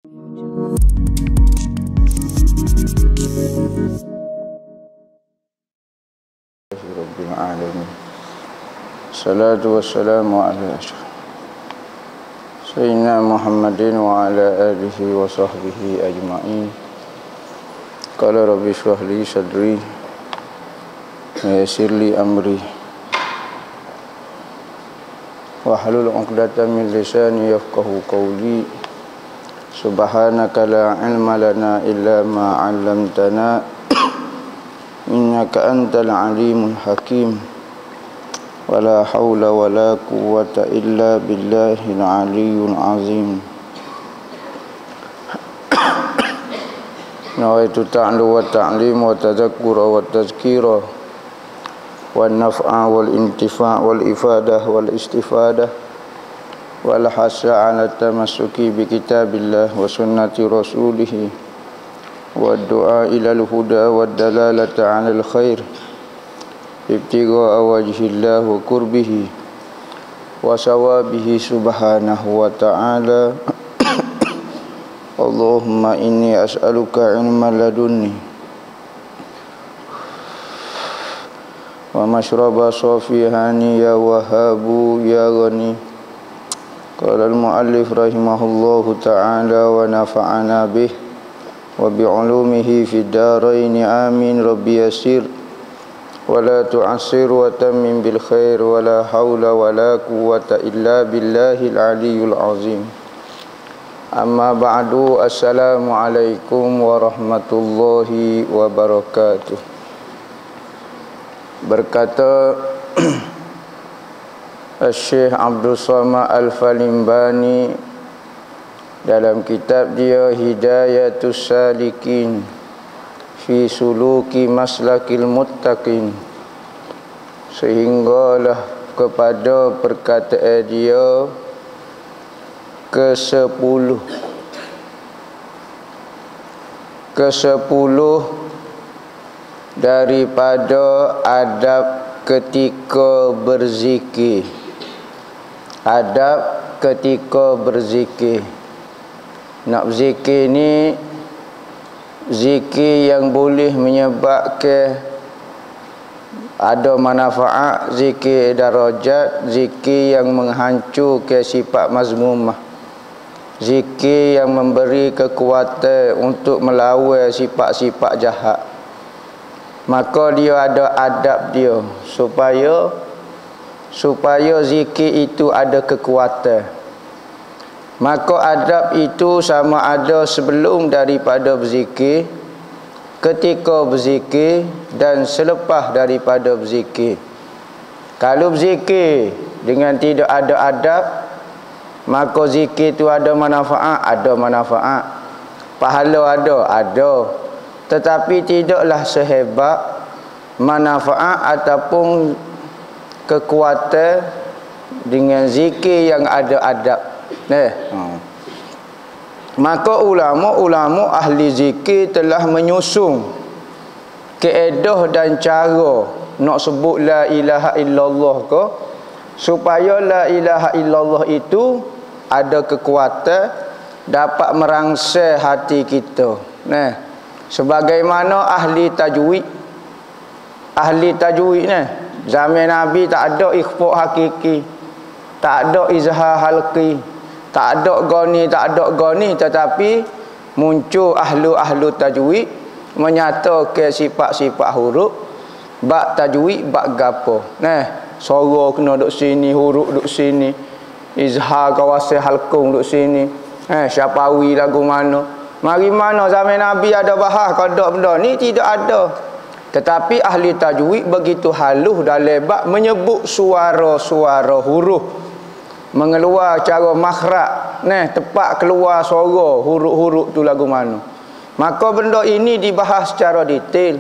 Rabbil alamin. Salatu wassalamu ala Sayyidina Muhammadin wa ala alihi wa sahbihi ajma'in. Qala rabbi shrah li sadri wa yassir li amri wahlul 'uqdatam min lisani yafqahu qawli. Subhanaka la ilma lana illa ma 'allamtana innaka antal alimul hakim. Wala haula wala quwwata illa billahil aliyyil azim. Nawaitu ta'lu wa ta'lim wa tadhakkura wa tazkira wan naf'a wal intifa' wal ifadah wal istifadah wal hasa 'ala tamassuki bi kitabillah wa sunnati rasulih wa du'a ila al huda wa dalalata 'ala al khair ibtigha'a wajhillah wa qurbihi wa sawabihi subhanahu wa ta'ala. Allahumma inni as'aluka ilman ladunni wa mashraba safihani ya wahabu ya ghani. Qala al-muallif rahimahullahu ta'ala wa nafa'ana bih wa bi'ulumihi fid darain amin. Rabbi yassir wa la tu'assir wa tammim bil khair wa la hawla wa la quwwata illa billahil aliyyil azim. Amma ba'du. Assalamualaikum warahmatullahi wabarakatuh. Berkata Syekh Abdul Samad Al-Falimbani dalam kitab dia Hidayatus Salikin fi suluki maslakil muttaqin, sehinggalah kepada perkataan dia ke-10 daripada adab ketika berzikir. Adab ketika berzikir. Nak berzikir ni zikir yang boleh menyebabkan ada manfaat, zikir darajat, zikir yang menghancurkan sifat mazmumah, zikir yang memberi kekuatan untuk melawan sifat-sifat jahat. Maka dia ada adab dia supaya zikir itu ada kekuatan. Maka adab itu sama ada sebelum daripada berzikir, ketika berzikir dan selepas daripada berzikir. Kalau berzikir dengan tidak ada adab, maka zikir itu ada manfaat, pahala ada, tetapi tidaklah sehebat manfaat ataupun kekuatan dengan zikir yang ada adab. Maka ulama ahli zikir telah menyusun kaedah dan cara nak sebut la ilaha illallah ke, supaya la ilaha illallah itu ada kekuatan, dapat merangsang hati kita. Sebagaimana ahli tajwid ni, zaman Nabi tak ada ikhfa hakiki, tak ada izhar halqi, tak ada gani, tetapi muncul ahlu tajwid menyatakan sifat-sifat huruf, bab tajwid, bab gapo. Suara kena duduk sini, huruf duduk sini, izhar kawasan halqung duduk sini, syafawi lagu mana. Mari mana zaman Nabi ada bahas qada benda ni? Tidak ada. Tetapi ahli tajwid begitu halus dalam bab menyebut suara-suara huruf, mengeluar cara makhraj, tepat keluar suara huruf-huruf tu lagu mana. Maka benda ini dibahas secara detail.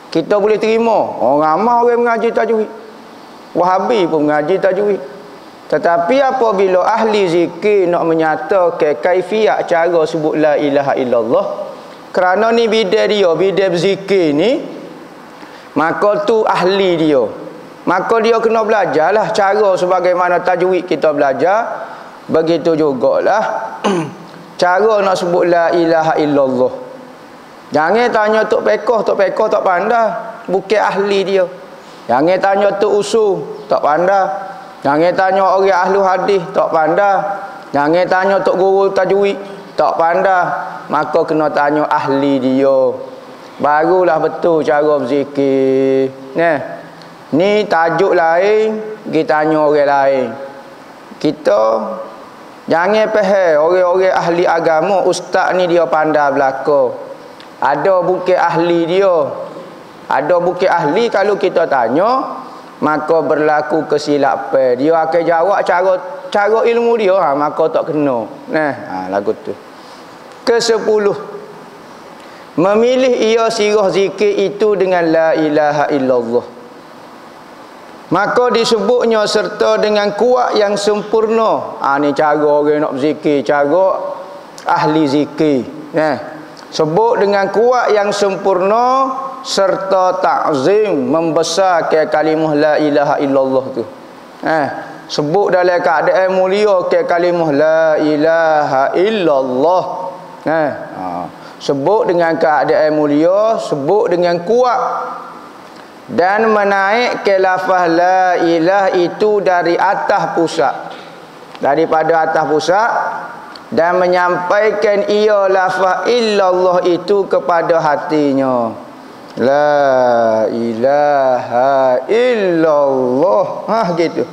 Kita boleh terima. Orang ramai orang mengaji tajwid, Wahabi pun mengaji tajwid. Tetapi apabila ahli zikir nak menyatakan kaifiat cara sebut la ilaha illallah, kerana ni bidang dia, bidang berzikir ni, maka tu ahli dia. Maka dia kena belajarlah cara sebagaimana tajwid kita belajar. Begitu jugalah cara nak sebut la ilaha illallah. Jangan tanya Tok Pekoh tak pandai, bukan ahli dia. Jangan tanya Tok Usul, tak pandai. Jangan tanya orang ahli hadis, tak pandai. Jangan tanya Tok Guru tajwid, tak pandai. Maka kena tanya ahli dia. Barulah betul cara berzikir. Nah, ni tajuk lain, kita tanya orang lain. Kita jangan faham orang-orang ahli agama, ustaz ni dia pandai belaka. Ada bukan ahli dia. Ada bukan ahli, kalau kita tanya maka berlaku kesilapan. Dia akan jawab cara ilmu dia, maka tak kena. Nah, lagu tu. Ke-10. Memilih ia sirah zikir itu dengan la ilaha illallah. Maka disebutnya serta dengan kuat yang sempurna. Ni cara orang nak berzikir, cara ahli zikir. Sebut dengan kuat yang sempurna serta ta'zim, membesar ke kalimah la ilaha illallah tu. Sebut dalam keadaan mulia ke kalimah la ilaha illallah. Sebut dengan keadaan mulia, sebut dengan kuat, dan menaik ke lafaz la ilah itu dari atas pusat, daripada atas pusat, dan menyampaikan ia lafaz illallah itu kepada hatinya. La ilaha illallah. Gitu.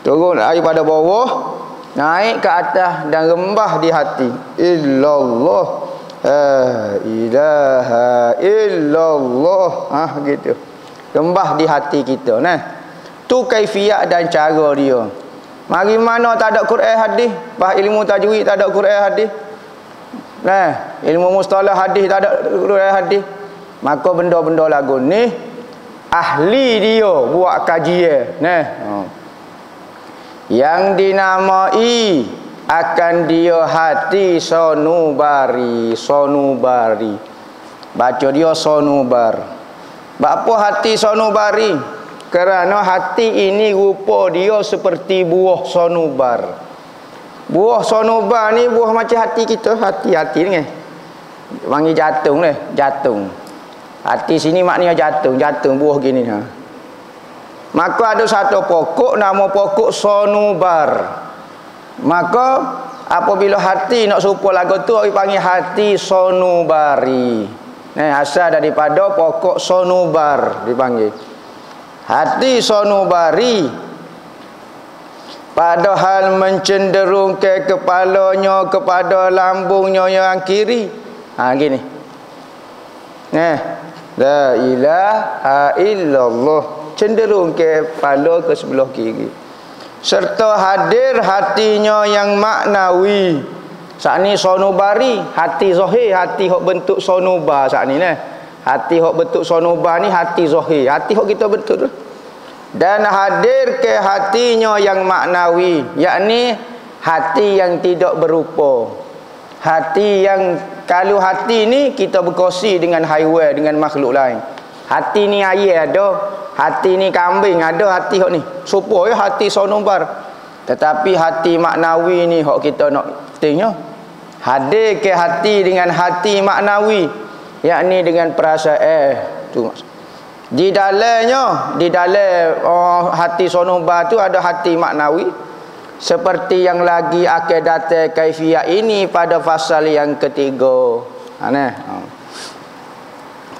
Turun daripada bawah, naik ke atas dan rembah di hati. Illallah. La ilaha illallah. Gitu. Rembah di hati kita. Tu kaifiat dan cara dia. Mari mana tak ada Quran hadis, bah ilmu tajwid tak ada Quran hadis. Ilmu mustalah hadis tak ada Quran hadis. Maka benda-benda lagu ni ahli dia buat kajian. Yang dinamai akan dia hati sonubari. Baca dia sonubar. Apa hati sonubari? Kerana hati ini rupa dia seperti buah sonubar. Buah sonubar ni buah macam hati kita. Hati ni panggil jatung ni. Jatung. Hati sini maknanya jatung. Jatung buah gini. Maka ada satu pokok, nama pokok sonubar. Maka apabila hati nak serupa lagu tu, orang panggil hati sonubari. Asal daripada pokok sonubar dipanggil. Hati sonubari, padahal mencenderung ke kepalanya, kepada lambungnya yang kiri. Gini. La ilaha illallah, cenderung ke kepala ke sebelah kiri. Serta hadir hatinya yang maknawi. Saat ni sonubari, hati zahir, hati hok bentuk sonubar saat ni. Hati hok bentuk sonubar ni hati zahir, hati hok kita bentuk tu. Dan hadir ke hatinya yang maknawi, yakni hati yang tidak berupa. Hati yang, kalau hati ni kita berkongsi dengan haiwan, dengan makhluk lain. Hati ni ayam ada, hati ni kambing ada, hati hok ni supaya hati sonubar. Tetapi hati maknawi ni hok kita nak tengok. Hadir ke hati dengan hati maknawi, yakni dengan perasaan tu. Di dalam hati sonubar tu ada hati maknawi, seperti yang lagi akan datang kaifiat ini pada fasal yang ketiga.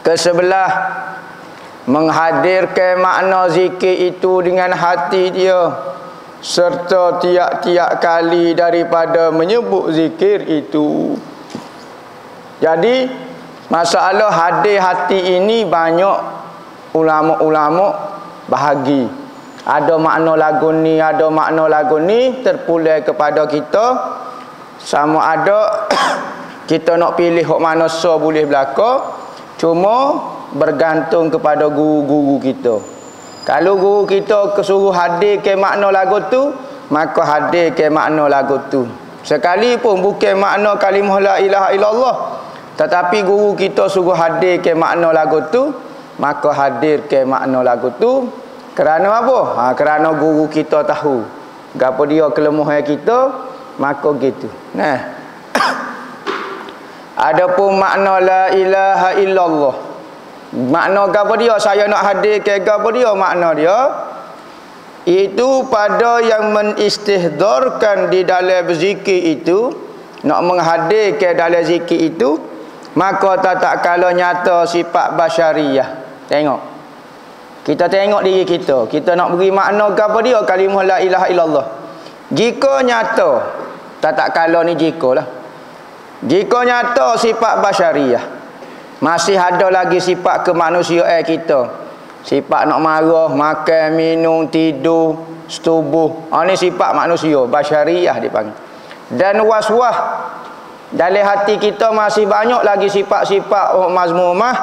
Ke-11, menghadirkan makna zikir itu dengan hati dia, serta tiap-tiap kali daripada menyebut zikir itu. Jadi masalah hadir hati ini banyak ulama-ulama bahagi. Ada makna lagu ni, ada makna lagu ni terpulang kepada kita. Sama ada kita nak pilih hok mana so boleh belaka. Cuma bergantung kepada guru-guru kita. Kalau guru kita kesuruh hadir ke makna lagu tu, maka hadir ke makna lagu tu. Sekalipun bukan makna kalimah la ilaha illallah, tetapi guru kita suruh hadir ke makna lagu tu, maka hadir ke makna lagu tu. Kerana apa? Kerana guru kita tahu gapo dia kelemahan kita, maka gitu. Adapun makna la ilaha illallah, makna apa dia? Saya nak hadir ke apa dia makna dia? Itu pada yang menistihdarkan di dalam berzikir itu, nak menghadirkan dalam zikir itu, maka tak kala nyata sifat basyariyah. Tengok, kita tengok diri kita, kita nak beri makna apa dia kalimah la ilaha illallah. Jika nyata, tak kala ni jika lah, jika nyata sifat basyariyah, masih ada lagi sifat kemanusiaan kita, sifat nak marah, makan, minum, tidur, setubuh. Ini sifat manusia, basyariyah dipanggil. Dan waswah, dalam hati kita masih banyak lagi sifat-sifat mazmumah,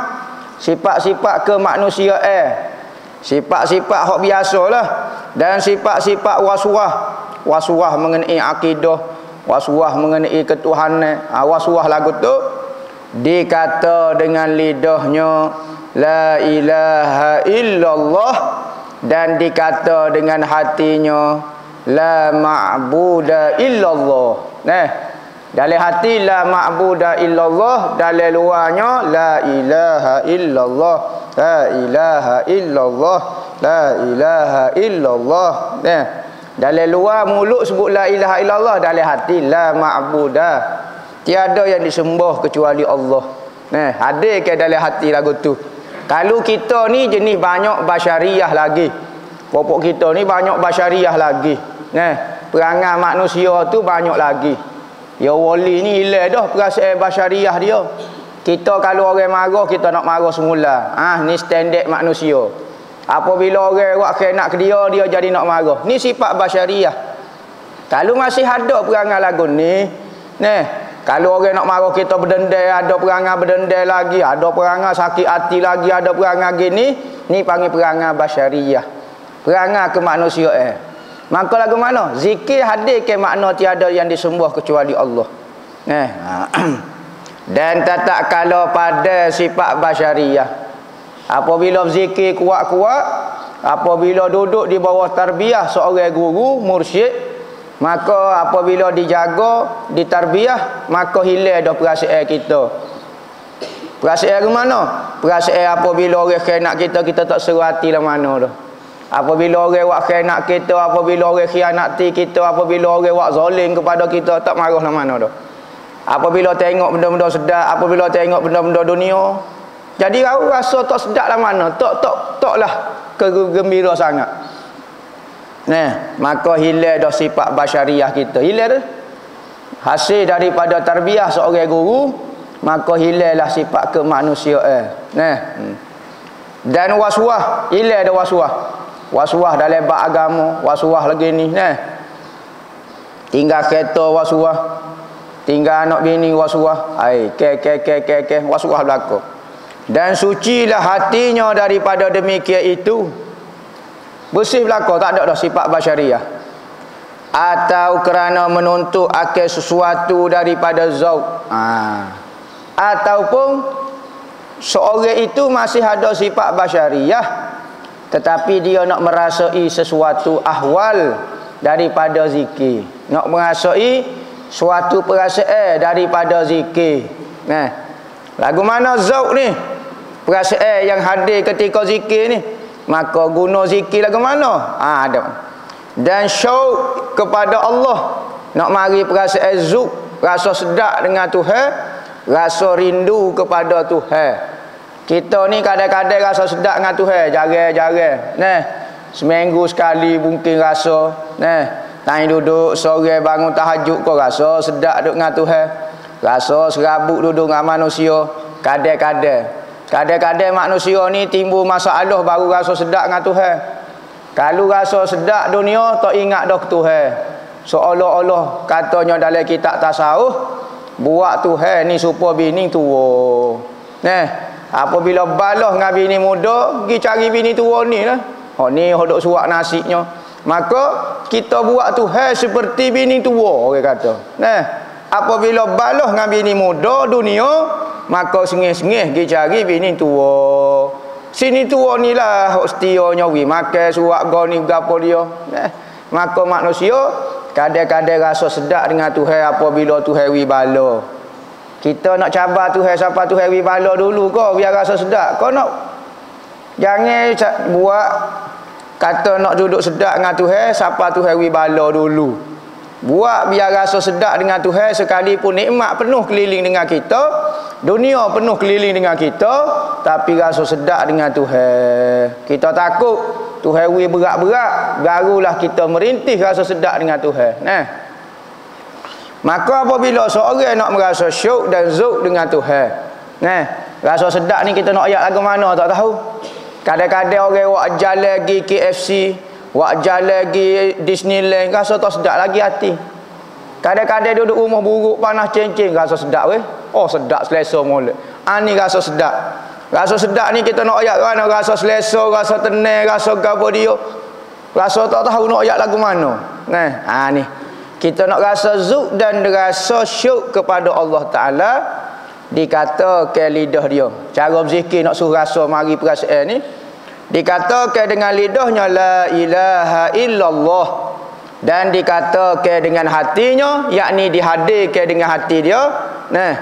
sifat-sifat kemanusiaan, sifat-sifat hak biasalah, dan sifat-sifat waswah, waswah mengenai akidah, waswah mengenai ketuhanan. Waswah lagu tu dikata dengan lidahnya la ilaha illallah, dan dikata dengan hatinya la ma'buda illallah. Dalam hati la ma'buda illallah, dalam luarnya la ilaha illallah, la ilaha illallah, la ilaha illallah. Dalam luar mulut sebut la ilaha illallah, dalam hati la ma'buda, tiada yang disembah kecuali Allah. Hadir ke dalam hati lagu tu. Kalau kita ni jenis banyak basyariyah lagi, popok kita ni banyak basyariyah lagi. Perangai manusia tu banyak lagi. Ya wali ni hilang dah perasaan basyariyah dia. Kita kalau orang marah, kita nak marah semula. Ni standard manusia. Apabila orang buat khianat ke dia, dia jadi nak marah. Ni sifat basyariyah. Kalau masih ada perangai lagu ni, kalau orang nak marah kita berdendam, ada perangai berdendam lagi, ada perangai sakit hati lagi, ada perangai gini, ni panggil perangai basyariyah, perangai kemanusiaan. Maka lagu mana? Zikir hadir ke makna tiada yang disembah kecuali Allah. Dan tak kala pada sifat basyariyah. Apabila zikir kuat-kuat, apabila duduk di bawah tarbiyah seorang guru mursyid, maka apabila dijaga, ditarbiyah, maka hilang dah perasaan kita. Perasaan ke mana? Perasaan apabila orang khianat kita, kita tak seru hati lah mana dah. Apabila orang buat khianat kita, apabila orang khianati kita, apabila orang buat zalim kepada kita, tak marah lah mana dah. Apabila tengok benda-benda sedap, apabila tengok benda-benda dunia, jadi rasa tak sedap lah mana, taklah kegembira sangat. Maka hilang dah sifat basyariyah kita, hilang dah. Hasil daripada tarbiyah seorang guru, maka hilanglah sifat kemanusiaan. Dan waswah, hilang dah waswah. Waswah dalam bab agama, waswah lagi ni. Tinggal kereta waswah, tinggal anak bini waswah, waswah belaka. Dan sucilah hatinya daripada demikian itu. Bersih belaka, tak ada dah sifat basyariyah. Atau kerana menuntut akal sesuatu daripada zauq. Ataupun seorang itu masih ada sifat basyariyah, tetapi dia nak merasai sesuatu ahwal daripada zikir, nak merasai suatu perasaan daripada zikir. Lagu mana zauq ni? Perasaan yang hadir ketika zikir ni. Maka guna zikir lagu mana? Ada. Dan syauq kepada Allah, nak mari perasaan zuk, rasa sedap dengan Tuhan, rasa rindu kepada Tuhan. Kita ni kadang-kadang rasa sedap dengan Tuhan, jarang-jarang. Seminggu sekali mungkin rasa. Tanya duduk sore bangun tahajud kau rasa sedap duduk dengan Tuhan. Rasa serabut duduk dengan manusia. Kadang-kadang manusia ni timbul masalah baru rasa sedap dengan Tuhan. Kalau rasa sedap dunia, tak ingat dah ke Tuhan. Seolah-olah katanya dalam kitab tasawuf, buat Tuhan ni supaya bini tua. Apabila balah dengan bini muda, pergi cari bini tua ni lah. Ni hodok suak nasinya. Maka kita buat Tuhan seperti bini tua, orang kata. Apabila balah dengan bini muda dunia, maka sengih-sengih pergi cari bini tua. Sini tua ni lah hok setianya wi makan suak goni gapo dia. Maka manusia kadang-kadang rasa sedap dengan Tuhan apabila Tuhan wi bala. Kita nak cabar Tuhan sampai Tuhan wi bala dulu kau biar rasa sedap. Kau nak jangan buat kata nak duduk sedap dengan Tuhan sampai Tuhan wi bala dulu. Buat biar rasa sedap dengan Tuhan sekalipun nikmat penuh keliling dengan kita, dunia penuh keliling dengan kita, tapi rasa sedap dengan Tuhan. Kita takut Tuhan wi berat-berat, barulah kita merintih rasa sedap dengan Tuhan. Nah. Maka apabila seorang nak merasa syuk dan zuk dengan Tuhan, nah, rasa sedap ni kita nak ayat lagu mana tak tahu. Kadang-kadang orang wak jalan lagi KFC, wak jalan lagi Disneyland, rasa tak sedap lagi hati. Kadang-kadang duduk rumah buruk panas cincin, rasa sedap weh. Oh sedap selesa molek. Ni rasa sedap. Rasa sedap ni kita nak ayat mana, rasa selesa, rasa tenang, rasa gapo dia. Rasa tak tahu nak ayat lagu mana. Nah, ni. Kita nak rasa zuk dan rasa syuk kepada Allah Ta'ala, dikatakan lidah dia. Cara berzikir nak suruh rasa mari perasaan ni, dikatakan dengan lidahnya la ilaha illallah, dan dikatakan dengan hatinya, yakni dihadirkan dengan hati dia, nah,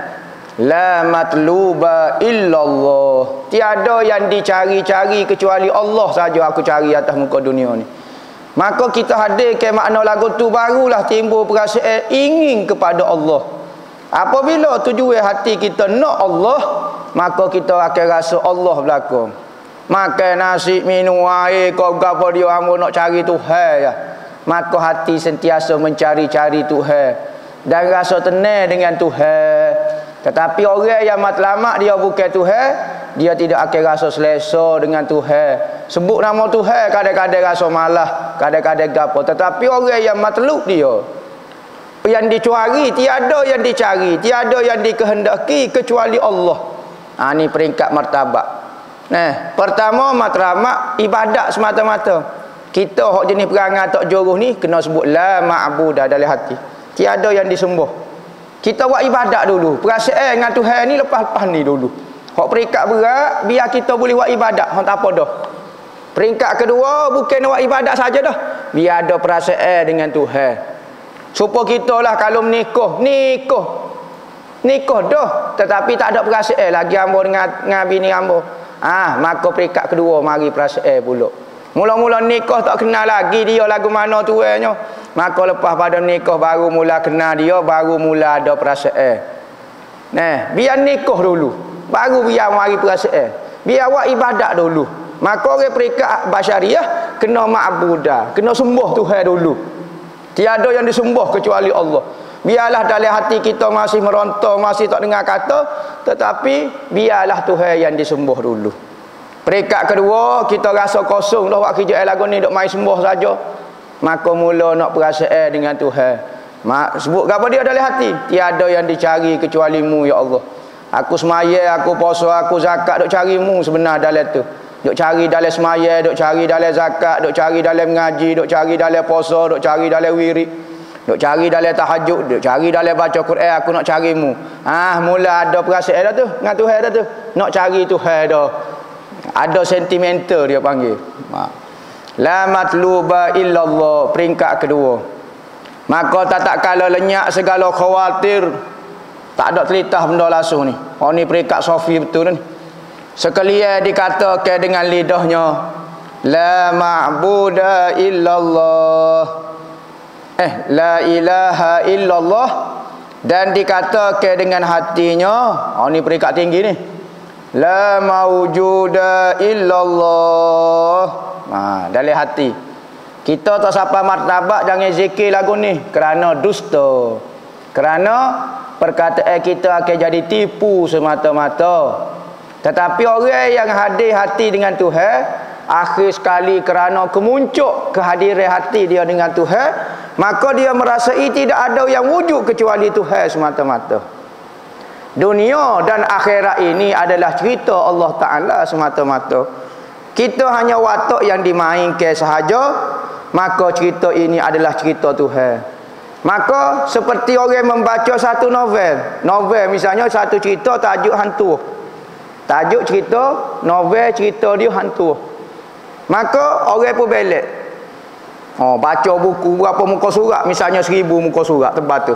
la matluba illallah, tiada yang dicari-cari kecuali Allah saja aku cari atas muka dunia ni. Maka kita hadirkan makna lagu tu, barulah timbul perasaan ingin kepada Allah. Apabila tujuan hati kita nak Allah, maka kita akan rasa Allah berlaku. Makan nasi, minum air, kau gapo dia hamba nak cari Tuhan ya. Maka hati sentiasa mencari-cari Tuhan dan rasa tenang dengan Tuhan. Tetapi orang yang matlamat dia bukan Tuhan, dia tidak akan rasa selesa dengan Tuhan. Sebut nama Tuhan kadang-kadang rasa malah, kadang-kadang gapo. Tetapi orang yang matlub dia, yang dicari, tiada yang dicari, tiada yang dikehendaki kecuali Allah. Ni peringkat martabat. Nah, pertama matlamat ibadat semata-mata. Kita hak jenis perangai tak joruh ni kena sebut la ma'budah dalam hati. Tiada yang disembah. Kita buat ibadat dulu. Perasaan dengan Tuhan ni lepas-lepas ni dulu. Hak peringkat berat biar kita boleh buat ibadat, hak tak apa dah. Peringkat kedua bukan nak buat ibadat saja dah. Biar ada perasaan dengan Tuhan. Supaya kita lah kalau nikah dah, tetapi tak ada perasaan lagi hamba dengan bini hamba. Maka peringkat kedua mari perasaan pula. Mula-mula nikah tak kenal lagi dia lagu mana tuannya. Maka lepas pada nikah baru mula kenal dia, baru mula ada perasaan. Nah, biar nikah dulu, baru biar mari perasaan. Biar buat ibadat dulu. Maka orang peringkat basyariah kena ma'budah, kena sembah Tuhan dulu. Tiada yang disembah kecuali Allah. Biarlah dalam hati kita masih meronta, masih tak dengar kata, tetapi biarlah Tuhan yang disembah dulu. Peringkat kedua, kita rasa kosong dah buat kerja lagu ni duk main sembah saja. Maka mula nak perasaan dengan Tuhan. Sebut apa dia dalam hati? Tiada yang dicari kecuali-Mu ya Allah. Aku semaya, aku puasa, aku zakat duk cari-Mu sebenar dalam tu. Duk cari dalam semaya, duk cari dalam zakat, duk cari dalam mengaji, duk cari dalam puasa, duk cari dalam wirid, duk cari dalam tahajud, duk cari dalam baca Quran, aku nak cari-Mu. Mula ada perasaan dah tu dengan Tuhan dah tu. Nak cari Tuhan dah. Ada sentimental dia panggil. La matluba illallah, peringkat kedua. Maka tak kala lenyap segala khawatir, tak ada telitah benda langsung ni. Ni peringkat sofi betul ni. Sekalian dikatakan dengan lidahnya la ma'buda illallah, la ilaha illallah, dan dikatakan dengan hatinya, ni peringkat tinggi ni, la mawjuda illallah. Dalam hati kita tak sampai martabat jangan zikir lagu ni kerana dusta, kerana perkataan kita akan jadi tipu semata-mata. Tetapi orang yang hadir hati dengan Tuhan, akhir sekali kerana kemuncuk kehadiran hati dia dengan Tuhan, maka dia merasai tidak ada yang wujud kecuali Tuhan semata-mata. Dunia dan akhirat ini adalah cerita Allah Ta'ala semata-mata. Kita hanya watak yang dimainkan sahaja, maka cerita ini adalah cerita Tuhan. Maka seperti orang membaca satu novel misalnya satu cerita tajuk hantu. Tajuk cerita, novel cerita dia hantu. Maka orang pun belek. Baca buku berapa muka surat, misalnya 1000 muka surat tebal tu.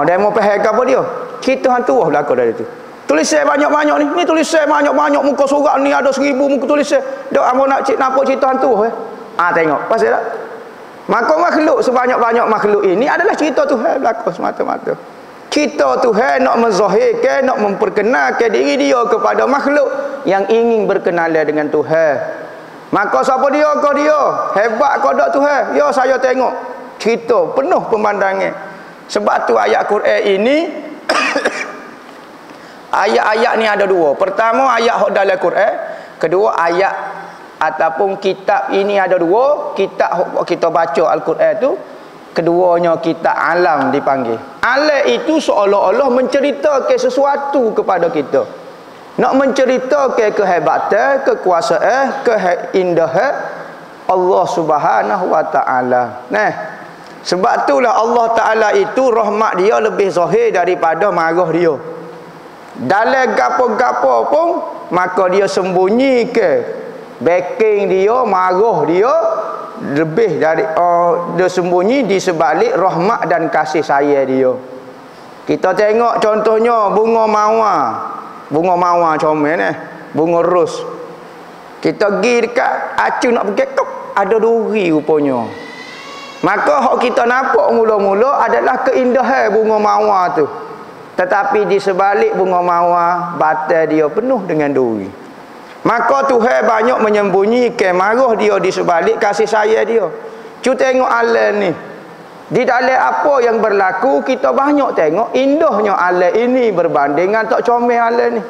Dia mau faham apa dia? Kita hang tuah belaka dari tu. Tulisan banyak-banyak ni tulisan banyak-banyak muka surat ni ada 1000 muka tulisan. Dok amo nak nampak cerita hang tuah tengok. Pasal tak? Maka makhluk sebanyak-banyak makhluk ini adalah cerita Tuhan belaka semata-mata. Kita Tuhan nak menzahirkan, nak memperkenalkan diri dia kepada makhluk yang ingin berkenalan dengan Tuhan. Maka siapa dia? Kau dia. Hebat kau dak Tuhan. Ya saya tengok cerita penuh pemandangan. Sebab tu ayat Quran ini ayat-ayat ni ada dua. Pertama ayat hok dalam Quran, kedua ayat ataupun kitab ini ada dua. Kitab hok kita baca Al-Quran tu, keduanya kitab alam dipanggil. Alam itu seolah-olah menceritakan sesuatu kepada kita. Nak menceritakan kehebatan, kekuasaan, keindahan Allah Subhanahu wa taala. Nah, sebab itulah Allah Taala itu rahmat dia lebih zahir daripada marah dia. Dalam gapo-gapo pun maka dia sembunyikan backing dia, marah dia lebih dari dia sembunyi di sebalik rahmat dan kasih sayang dia. Kita tengok contohnya bunga mawar. Bunga mawar comel bunga ros. Kita pergi dekat acu nak pergi kop, ada duri rupanya. Maka hak kita nampak mula-mula adalah keindahan bunga mawar tu. Tetapi di sebalik bunga mawar, batal dia penuh dengan duri. Maka Tuhan banyak menyembunyikan marah dia di sebalik kasih sayang dia. Cuba tengok alam ni. Di dalam apa yang berlaku, kita banyak tengok indahnya alam ini berbandingan tak comel alam ni.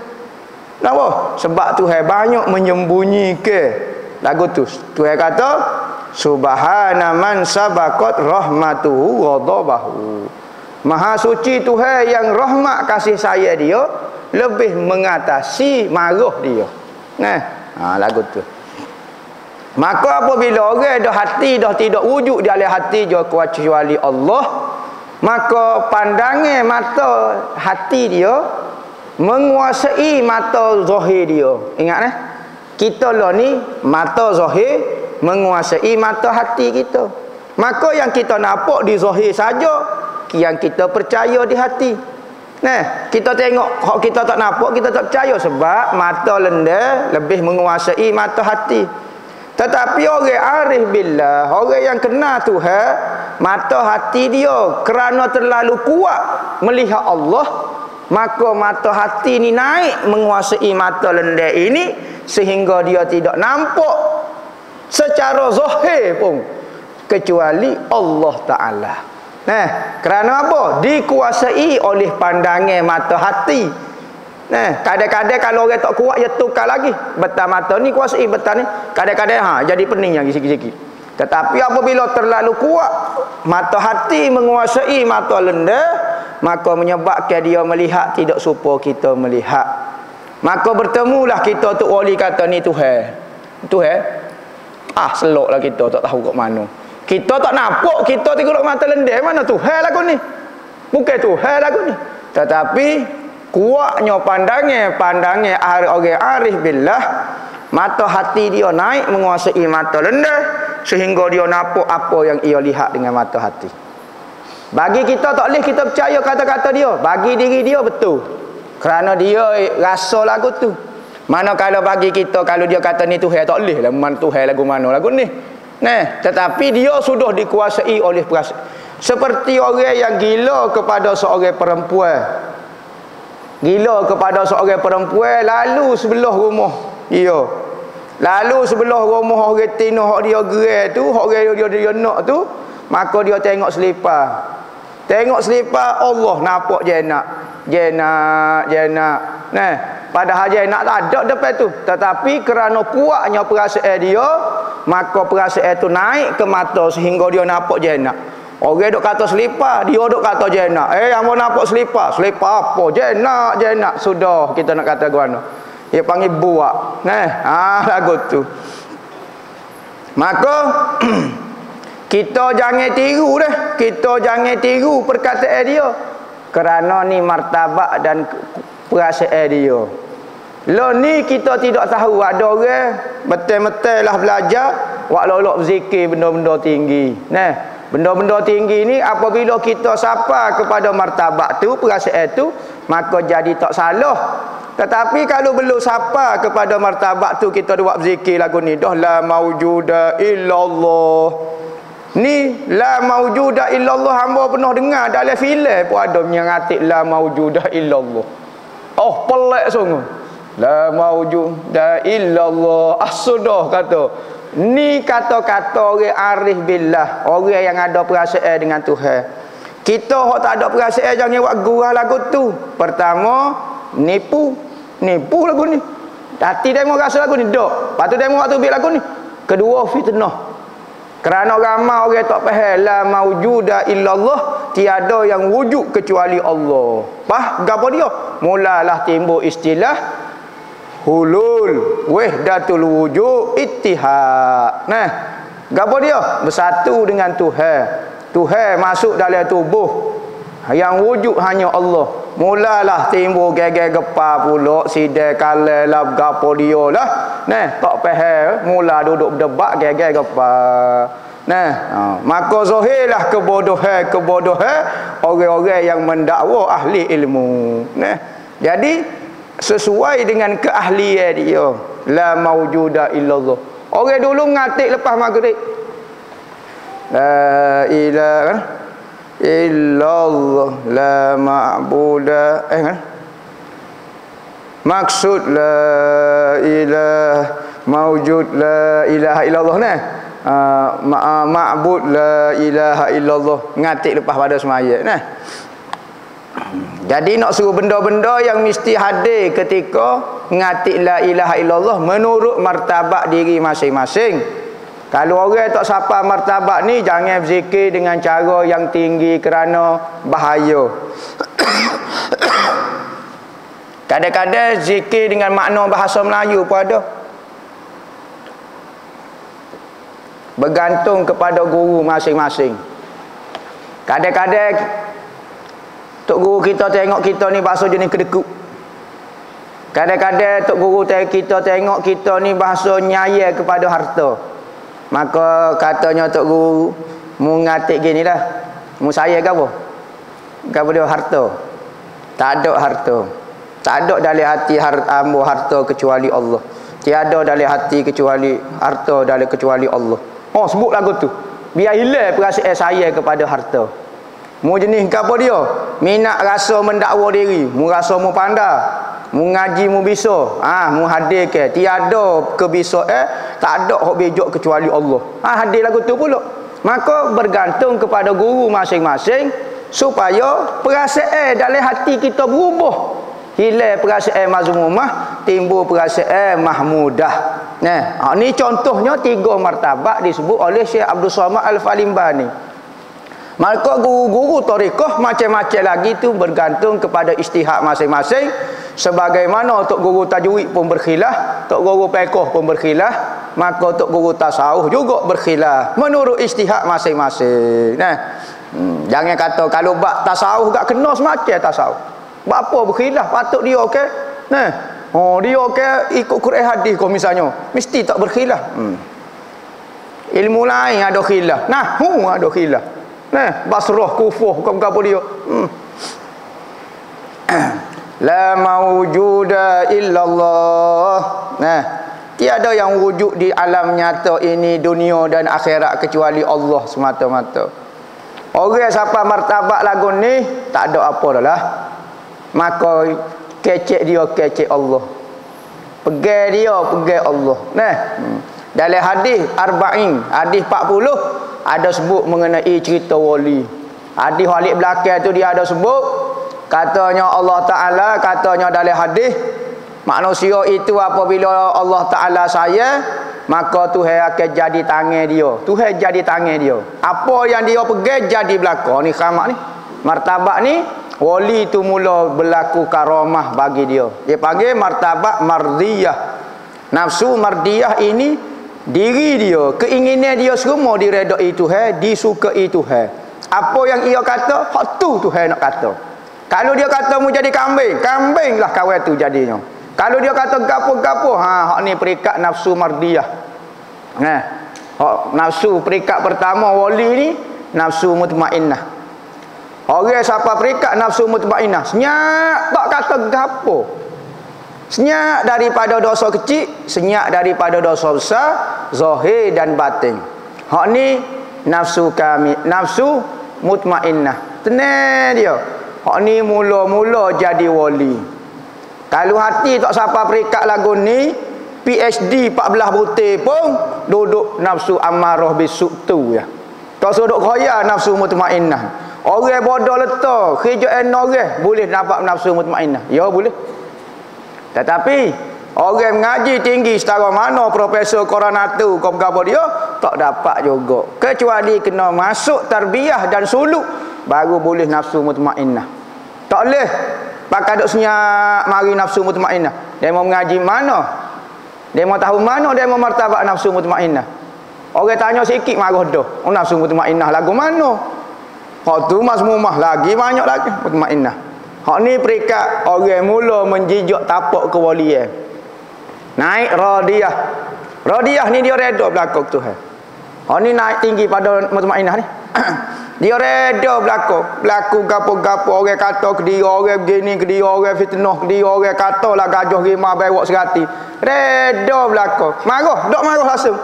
Kenapa? Sebab Tuhan banyak menyembunyikan. Lagu tu Tuhan kata subhana man sabaqat rahmatuhu ghadabahu. Maha suci Tuhan yang rahmat kasih sayang dia lebih mengatasi marah dia. Lagu tu. Maka apabila orang dah hati dah tidak wujud di dalam hati dia kecuali Allah, maka pandangan mata hati dia menguasai mata zahir dia. Ingat kita lah ni mata zahir menguasai mata hati kita. Maka yang kita nampak di zahir saja, yang kita percaya di hati. Kita tengok hak kita tak nampak, kita tak percaya sebab mata lenda lebih menguasai mata hati. Tetapi orang arif billah, orang yang kenal Tuhan, mata hati dia kerana terlalu kuat melihat Allah, maka mata hati ni naik menguasai mata lenda ini sehingga dia tidak nampak secara zahir pun kecuali Allah Ta'ala. Kerana apa? Dikuasai oleh pandangan mata hati. Kadang-kadang kalau orang tak kuat, dia tukar lagi. Betal mata ni kuasai, betal ni. Kadang-kadang jadi pening lagi sikit-sikit. Tetapi apabila terlalu kuat, mata hati menguasai mata lenda, maka menyebabkan dia melihat tidak serupa kita melihat. Maka bertemulah kita tu wali kata ni Tuhan. Tuhan. Seloklah kita tak tahu kat mana. Kita tak nampak, kita tengok mata lenda mana Tuhan lagu ni. Bukan Tuhan lagu ni. Tetapi kuatnya pandangan orang arif billah, mata hati dia naik menguasai mata lenda sehingga dia nampak apa yang ia lihat dengan mata hati. Bagi kita tak boleh kita percaya kata-kata dia, bagi diri dia betul kerana dia rasa lagu tu. Mana kalau bagi kita, kalau dia kata ni Tuhan, tak boleh lah mana Tuhan lagu mana lagu ni. Tetapi dia sudah dikuasai oleh perasaan. Seperti orang yang gila kepada seorang perempuan. Gila kepada seorang perempuan lalu sebelah rumah dia. Lalu sebelah rumah orang tino hak dia gerai tu, hak dia nak tu, maka dia tengok selipar. Tengok selipar, Allah nampak jenak. Padahal jenak tak ada depan tu. Tetapi kerana kuatnya perasaan dia, maka perasaan tu naik ke mata sehingga dia nampak jenak. Orang duk kata selipar, dia duk kata jenak. Yang mau nampak selipar? Selipar apa? Jenak. Sudah kita nak kata gimana? Dia panggil buak. Lagu tu. Maka kita jangan tiru dah. Kita jangan tiru perkataan dia. Kerana ni martabat dan perasaan dia. Lo ni kita tidak tahu. Ada orang betul-betul lah belajar, wak lolok zikir benda-benda tinggi. Benda-benda tinggi ni apabila kita sapa kepada martabat tu, perasaan tu, maka jadi tak salah. Tetapi kalau belum sapa kepada martabat tu, kita buat zikir lagu ni, dah la maujuda illallah. Ni la maujuda illallah, hamba pernah dengar dalam filem pun ada mengatik la maujuda illallah. Oh, pelik sungguh. La maujuda illallah. Sudah kata. Ni kata-kata orang arif billah, orang yang ada perasaan dengan Tuhan. Kita hok tak ada perasaan jangan buat gurau lagu tu. Pertama, nipu lagu ni. Hati demo rasa lagu ni dak. Lepas tu demo waktu biar lagu ni. Kedua, fitnah. Kerana ramai orang tak faham la maujuda illallah, tiada yang wujud kecuali Allah. Gapo dia? Mulalah timbul istilah hulul wahdatul wujud ittihad. Nah, gapo dia? Bersatu dengan Tuhan. Tuhan masuk dalam tubuh. Yang wujud hanya Allah. Mulalah timbul geger gepa pula sidai kala lah gapo dia lah. Nah, tak faham, mula duduk berdebat geger gepa. Nah, maka zahirlah kebodohan orang-orang yang mendakwa ahli ilmu. Nah, jadi sesuai dengan keahlian dia, la maujuda illallah. Orang dulu ngatik lepas maghrib, la ilaha illallah, la ma'buda maksud la ilaha maujud la ilaha illallah nah. Ma'bud la ilaha illallah, ngatik lepas pada semaya nah. Jadi nak suruh benda-benda yang mesti hadir ketika ngatik la ilaha illallah menurut martabat diri masing-masing. Kalau orang tak sapa martabat ni, jangan berzikir dengan cara yang tinggi kerana bahaya. Kadang-kadang zikir dengan makna bahasa Melayu pun ada. Bergantung kepada guru masing-masing. Kadang-kadang tok guru kita tengok kita ni bahasa jenis kedekut. Kadang-kadang tok guru kita tengok kita ni bahasa nyaya kepada harta. Maka katanya tok guru mu ngatik gini lah. Mu saya ke apa? Ke dia harta. Tak ada harta. Tak ada dalam hati harta kecuali Allah. Tiada dalam hati kecuali harta kecuali Allah. Oh, sebut lagu tu. Biar hilang perasaan saya kepada harta. Mu jenis apa dia? Minat rasa mendakwa diri. Mu rasa mu pandai. Mu ngaji mu bisa. Mu hadir ke. Tiada kebisaan. Tak ada hak bejok kecuali Allah. Hadir lagu tu pula. Maka bergantung kepada guru masing-masing supaya perasaan dalam hati kita berubah. Hilang perasaan mazmumah, timbul perasaan mahmudah. Nah, ni contohnya 3 martabat disebut oleh Syekh Abdul Somad Al-Falimbani. Maka guru-guru tarekat macam-macam lagi tu bergantung kepada ijtihad masing-masing. Sebagaimana tok guru tajwid pun berkhilaf, tok guru fiqh pun berkhilaf, maka tok guru tasawuf juga berkhilaf menurut ijtihad masing-masing. Nah, jangan kata kalau bab tasawuf gak kena semacam tasawuf. Bab apa berkhilaf? Patut dia okey. Nah, dia okey ikut Quran hadis kau misalnya, mesti tak berkhilaf. Ilmu lain ada khilaf. Nahwu ada khilaf. Nah, Basrah, Kufah, bukan apa dia. La maujuda illallah. Nah, tiada yang wujud di alam nyata ini, dunia dan akhirat kecuali Allah semata-mata. Orang siapa martabat lagu ni tak ada apa dah lah. Maka kecek dia kecek Allah. Pegang dia pegang Allah. Nah, dalam hadis arba'in, hadis 40 ada sebut mengenai cerita wali. Hadis balik belakang tu dia ada sebut, katanya Allah Ta'ala, katanya dalam hadis, manusia itu apabila Allah Ta'ala sayang, maka Tuhan akan jadi tangan dia. Tuhan jadi tangan dia. Apa yang dia pegang jadi belakang. Ni khamak ni. Martabat ni, wali tu mula berlaku karamah bagi dia. Dia panggil martabat mardiyah. Nafsu mardiyah ini, diri dia, keinginan dia semua diredai Tuhan, disukai Tuhan. Apa yang ia kata, hak tu Tuhan nak kata. Kalau dia kata mu jadi kambing, kambinglah kawan tu jadinya. Kalau dia kata gapo-gapo, hak ni perikat nafsu mardiyah. Nah, hak nafsu perikat pertama wali ni nafsu mutmainnah. Orang siapa perikat nafsu mutmainnah, senyap tak kata gapo. Senyap daripada dosa kecil, senyap daripada dosa besar, zahir dan batin. Hak ni nafsu kami, nafsu mutmainnah. Tenang dia. Hak ni mula-mula jadi wali. Kalau hati tak siapa perikat lagu ni, PhD 14 butir pun duduk nafsu amarah bisuk tu ya. Tak suduk kaya nafsu mutmainnah. Orang bodoh letak, kerja orang boleh dapat nafsu mutmainnah. Ya boleh. Tetapi orang mengaji tinggi setara mana Profesor Coronatu kau berapa dia tak dapat juga. Kecuali kena masuk tarbiyah dan suluk baru boleh nafsu mutmainnah. Tak boleh pakai duk senyap mari nafsu mutmainnah. Dia mau mengaji mana? Dia mau tahu mana dia mau martabat nafsu mutmainnah. Orang tanya sikit marah dah. Oh, nafsu mutmainnah lagu mana? Hak tu masmumah lagi banyak lagi mutmainnah. Hak ni perikat orang mula menjijak tapak kewalian. Naik radiyah. Radiyah ni dia reda belakang Tuhan. Hak ni naik tinggi pada mutmainnah ni. Dia reda belakang. Berlaku gapo-gapo orang kata ke dia, orang begini ke dia, orang fitnah ke dia, orang kata lah gajah rimau bewak serati. Reda belakang. Marah, dok marah langsung.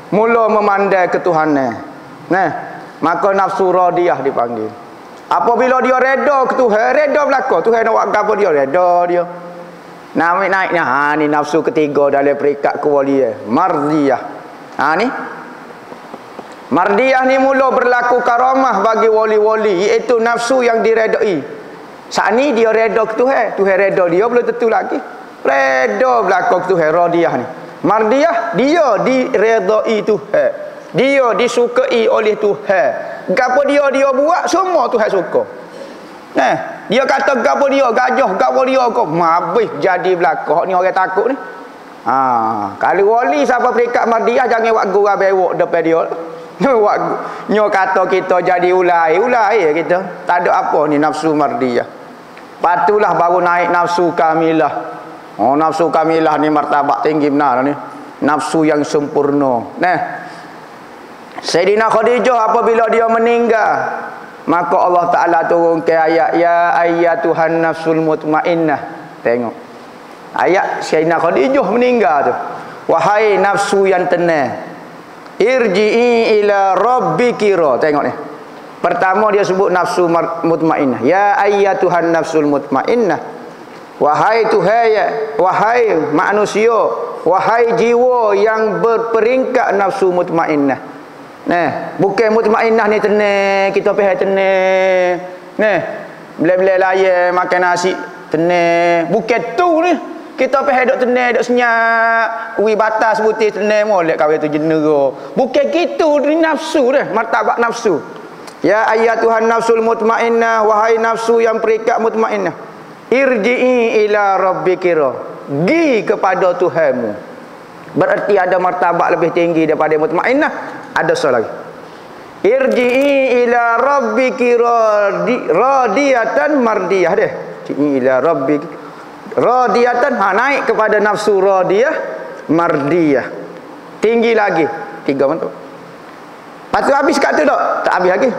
Mula memandai ketuhanan. Nah, maka nafsu radiyah dipanggil. Apabila dia reda ke Tuhan, reda belakang. Tuhan nak buat apa dia? Reda dia. Naik-naiknya. Ha ni nafsu ketiga dalam perikat kewalian. Mardiyah. Ha ni. Mardiyah ni mula berlaku karamah bagi wali-wali, iaitu nafsu yang diredai. Saat ni dia reda ke Tuhan. Tuhan reda dia belum tentu lagi. Reda belakang ke Tuhan radiyah ni. Mardiyah dia diredai Tuhan. Dia disukai oleh Tuhan. Gapo dia buat semua Tuhan suka. Nah, dia kata gapo dia gajah, gapo dia kok habis jadi belaka. Hak ni orang takut ni. Ha, kalau wali siapa perikat mardiyah jangan buat gurau bewok depan dia. Buat nyo kata kita jadi ulai kita. Tak ada apa ni nafsu mardiyah. Patulah baru naik nafsu kamilah. Oh, nafsu kamilah ni martabat tinggi benar ni. Nafsu yang sempurna. Nah, Sayyidina Khadijah apabila dia meninggal, maka Allah Ta'ala turunkan ayat ya ayyatuhan nafsul mutmainnah. Tengok ayat Sayyidina Khadijah meninggal tu. Wahai nafsu yang tenang, irji'i ila rabbiki. Tengok ni. Pertama dia sebut nafsu mutmainnah. Ya ayyatuhan nafsul mutmainnah. Wahai Tuhan, wahai manusia, wahai jiwa yang berperingkat nafsu mutmainnah. Nah, bukan mutmainnah ni tenang, kita pergi tenang. Nah, bila-bila layan makan nasi tenang. Bukan tu ni. Kita pergi duk tenang, duk senyap, ui batas putih tenang molek kau tu jenera. Bukan gitu ni nafsu dah, martabat nafsu. Ya ayyatuhan nafsul mutmainnah, wahai nafsu yang perikat mutmainnah. Irji'i ila rabbiki. Gi kepada Tuhanmu. Berarti ada martabat lebih tinggi daripada mutmainnah. Ada soal lagi. Irji'i ila rabbiki radiyatan mardiyah deh. Irji'i ila rabbiki radiyatan, naik kepada nafsu radiyah mardiyah. Tinggi lagi. 3 bentuk. Lepas tu habis kat tu tak habis lagi.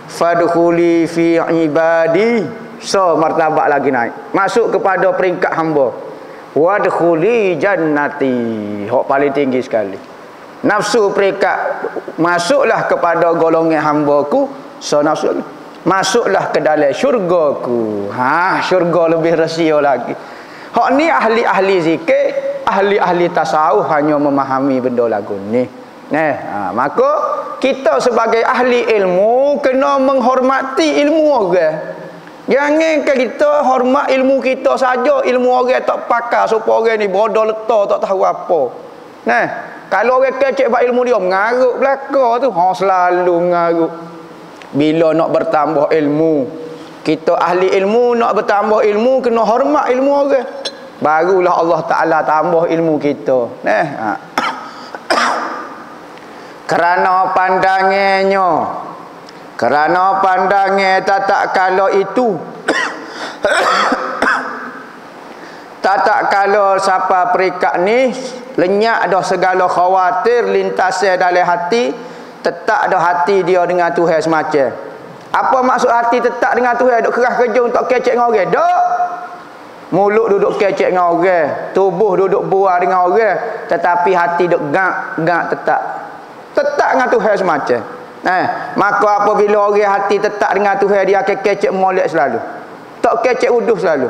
Fadkhuli fi ibadi. So martabat lagi naik. Masuk kepada peringkat hamba. Wadkhuli jannati. Hak paling tinggi sekali. Nafsu peringkat masuklah kepada golongan hamba-Ku. So nafsu lagi. Masuklah ke dalam syurga-Ku. Ha, syurga lebih rahsia lagi. Hak ni ahli-ahli zikir, ahli-ahli tasawuf hanya memahami benda lagu ni. Maka kita sebagai ahli ilmu kena menghormati ilmu orang. Jangan kita hormat ilmu kita saja, ilmu orang tak pakar supaya orang ni bodoh letak tak tahu apa. Kalau orang kecek buat ilmu dia mengaruk belaka tu, selalu mengaruk. Bila nak bertambah ilmu, kita ahli ilmu nak bertambah ilmu kena hormat ilmu orang. Barulah Allah Ta'ala tambah ilmu kita. Kerana pandangannya, kerana pandangan tatak kala itu tatak kala siapa perikat ni lenyap dah segala khawatir lintasnya dalam hati, tetap dah hati dia dengan Tuhan semacam. Apa maksud hati tetap dengan Tuhan? Duk keras kerja untuk kecek dengan orang? Tak. Mulut duduk kecek dengan orang, tubuh duduk buah dengan orang, tetapi hati duk gak tetap dengan Tuhan semacam. Maka apabila orang hati tetap dengan Tuhan, dia akan kecek molek selalu. Tak kecek uduh selalu.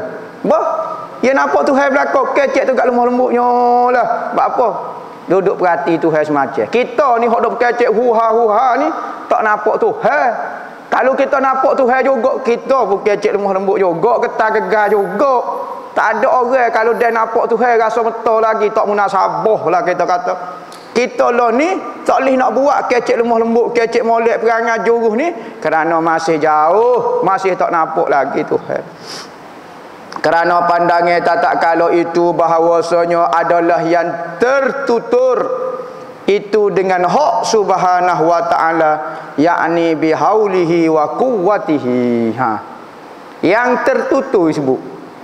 Ya nampak Tuhan belakang, kecek tu kat lemah lembutnya lah. Sebab apa? Duduk perhati Tuhan semacam. Kita ni hok duk kecek huha ni tak nampak Tuhan. Kalau kita nampak Tuhan juga, kita pun kecek lemah lembut juga, getah gegar juga. Tak ada orang kalau dia nampak Tuhan rasa betul lagi, tak munasabah lah kita kata. Kita lah ni tak boleh nak buat kecek lemah lembut, kecek molek perangai juruh ni kerana masih jauh, masih tak nampak lagi Tuhan. Kerana pandangan tak kalau itu bahawasanya adalah yang tertutur itu dengan hak subhanahu wa ta'ala, yakni bihaulihi wa quwwatihi. Yang tertutur disebut,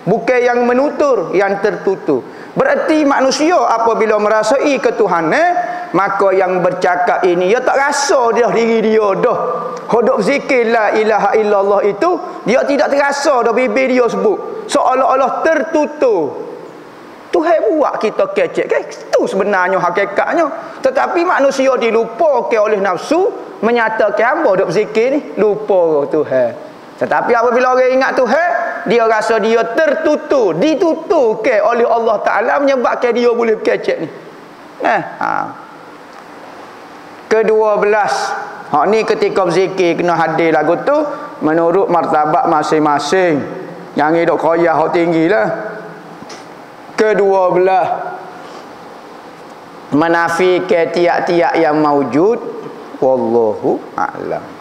bukan yang menutur, yang tertutur. Berarti manusia apabila merasai ketuhanan, maka yang bercakap ini dia tak rasa dah diri dia dah. Hodok zikir la ilaha illallah itu dia tidak terasa dah bibir dia sebut, seolah-olah tertutur. Tuhan buat kita kecek kan? Itu sebenarnya hakikatnya. Tetapi manusia dilupakan oleh nafsu, menyatakan hamba duk zikir ni lupa Tuhan. Tetapi apabila orang ingat Tuhan, dia rasa dia tertutur, dituturkan oleh Allah Ta'ala, menyebabkan dia boleh kecek ni. Ke-12, ni ketika berzikir kena hadir lagu tu menurut martabat masing-masing. Yang hidup koyah hak tinggi lah. Ke-12, menafikan tiap-tiap yang maujud. Wallahu a'lam.